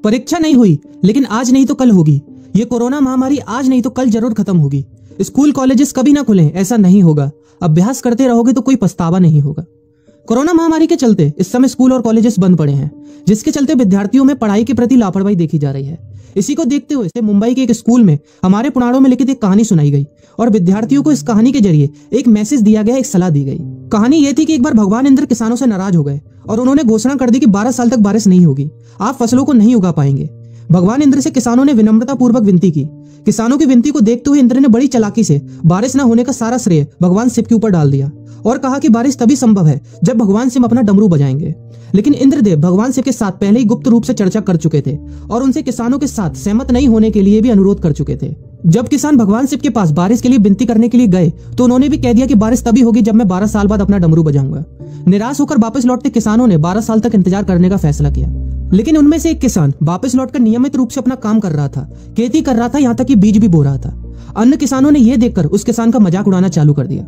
परीक्षा नहीं हुई, लेकिन आज नहीं तो कल होगी। ये कोरोना महामारी आज नहीं तो कल जरूर खत्म होगी। स्कूल कॉलेजेस कभी ना खुलें, ऐसा नहीं होगा। अभ्यास करते रहोगे तो कोई पछतावा नहीं होगा। कोरोना महामारी के चलते इस समय स्कूल और कॉलेजेस बंद पड़े हैं, जिसके चलते विद्यार्थियों में पढ़ाई के प्रति लापरवाही देखी जा रही है। इसी को देखते हुए मुंबई के एक स्कूल में हमारे पुराणों में लिखित एक कहानी सुनाई गई और विद्यार्थियों को इस कहानी के जरिए एक मैसेज दिया गया, एक सलाह दी गई। कहानी ये थी कि एक बार भगवान इंद्र किसानों से नाराज हो गए और उन्होंने घोषणा कर दी कि 12 साल तक बारिश नहीं होगी, आप फसलों को नहीं उगा पाएंगे। भगवान इंद्र से किसानों ने विनम्रता पूर्वक विनती की। किसानों की विनती को देखते हुए इंद्र ने बड़ी चालाकी से बारिश न होने का सारा श्रेय भगवान शिव के ऊपर डाल दिया और कहा कि बारिश तभी संभव है जब भगवान शिव अपना डमरू बजाएंगे। लेकिन इंद्रदेव भगवान शिव के साथ पहले ही गुप्त रूप से चर्चा कर चुके थे और उनसे किसानों के साथ सहमत नहीं होने के लिए भी अनुरोध कर चुके थे। जब किसान भगवान शिव के पास बारिश के लिए विनती करने के लिए गए तो उन्होंने भी कह दिया कि बारिश तभी होगी जब मैं 12 साल बाद अपना डमरू बजाऊंगा। निराश होकर वापस लौटते किसानों ने 12 साल तक इंतजार करने का फैसला किया। लेकिन उनमें से एक किसान वापस लौटकर नियमित रूप से अपना काम कर रहा था, खेती कर रहा था, यहाँ तक कि बीज भी बो रहा था। अन्य किसानों ने यह देखकर उस किसान का मजाक उड़ाना चालू कर दिया।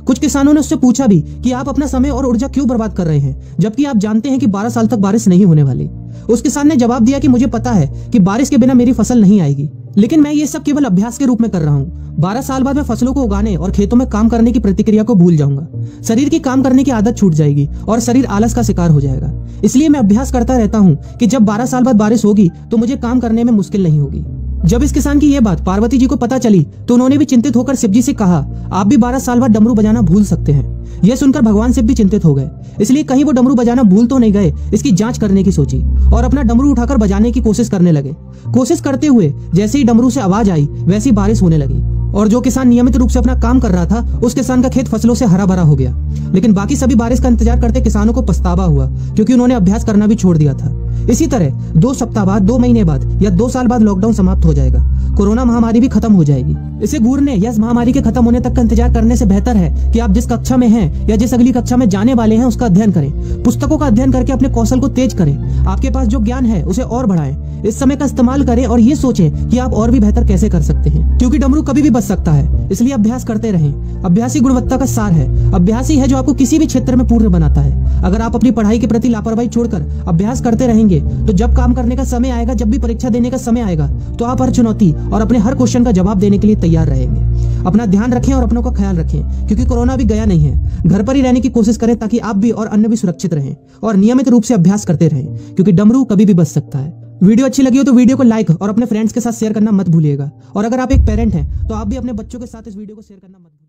कुछ किसानों ने उससे पूछा भी कि आप अपना समय और ऊर्जा क्यों बर्बाद कर रहे हैं, जबकि आप जानते हैं कि 12 साल तक बारिश नहीं होने वाली। उस किसान ने जवाब दिया कि मुझे पता है कि बारिश के बिना मेरी फसल नहीं आएगी, लेकिन मैं ये सब केवल अभ्यास के रूप में कर रहा हूँ। 12 साल बाद मैं फसलों को उगाने और खेतों में काम करने की प्रतिक्रिया को भूल जाऊंगा। शरीर की काम करने की आदत छूट जाएगी और शरीर आलस का शिकार हो जाएगा। इसलिए मैं अभ्यास करता रहता हूँ कि जब 12 साल बाद बारिश होगी तो मुझे काम करने में मुश्किल नहीं होगी। जब इस किसान की यह बात पार्वती जी को पता चली तो उन्होंने भी चिंतित होकर शिव जी से कहा, आप भी 12 साल बाद डमरू बजाना भूल सकते हैं। यह सुनकर भगवान शिव भी चिंतित हो गए, इसलिए कहीं वो डमरू बजाना भूल तो नहीं गए, इसकी जांच करने की सोची और अपना डमरू उठाकर बजाने की कोशिश करने लगे। कोशिश करते हुए जैसे ही डमरू से आवाज आई वैसी बारिश होने लगी और जो किसान नियमित रूप से अपना काम कर रहा था उस किसान का खेत फसलों से हरा भरा हो गया। लेकिन बाकी सभी बारिश का इंतजार करते किसानों को पछतावा हुआ, क्योंकि उन्होंने अभ्यास करना भी छोड़ दिया था। इसी तरह 2 सप्ताह बाद, 2 महीने बाद या 2 साल बाद लॉकडाउन समाप्त हो जाएगा। कोरोना महामारी भी खत्म हो जाएगी। इसे घूरने या इस महामारी के खत्म होने तक का इंतजार करने से बेहतर है कि आप जिस कक्षा में हैं या जिस अगली कक्षा में जाने वाले हैं उसका अध्ययन करें। पुस्तकों का अध्ययन करके अपने कौशल को तेज करें। आपके पास जो ज्ञान है उसे और बढ़ाएं। इस समय का इस्तेमाल करें और ये सोचें कि आप और भी बेहतर कैसे कर सकते हैं, क्योंकि डमरू कभी भी बच सकता है। इसलिए अभ्यास करते रहें। अभ्यास ही गुणवत्ता का सार है। अभ्यास ही है जो आपको किसी भी क्षेत्र में पूर्ण बनाता है। अगर आप अपनी पढ़ाई के प्रति लापरवाही छोड़कर अभ्यास करते रहेंगे तो जब काम करने का समय आएगा, जब भी परीक्षा देने का समय आएगा, तो आप हर चुनौती और अपने हर क्वेश्चन का जवाब देने के लिए तैयार रहेंगे। अपना ध्यान रखें और अपनों का ख्याल रखें, क्योंकि कोरोना भी गया नहीं है। घर पर ही रहने की कोशिश करें ताकि आप भी और अन्य भी सुरक्षित रहें और नियमित रूप से अभ्यास करते रहें, क्योंकि डमरू कभी भी बच सकता है। वीडियो अच्छी लगी हो तो वीडियो को लाइक और अपने फ्रेंड्स के साथ शेयर करना मत भूलिएगा। और अगर आप एक पेरेंट हैं तो आप भी अपने बच्चों के साथ इस वीडियो को शेयर करना मत भूलिएगा।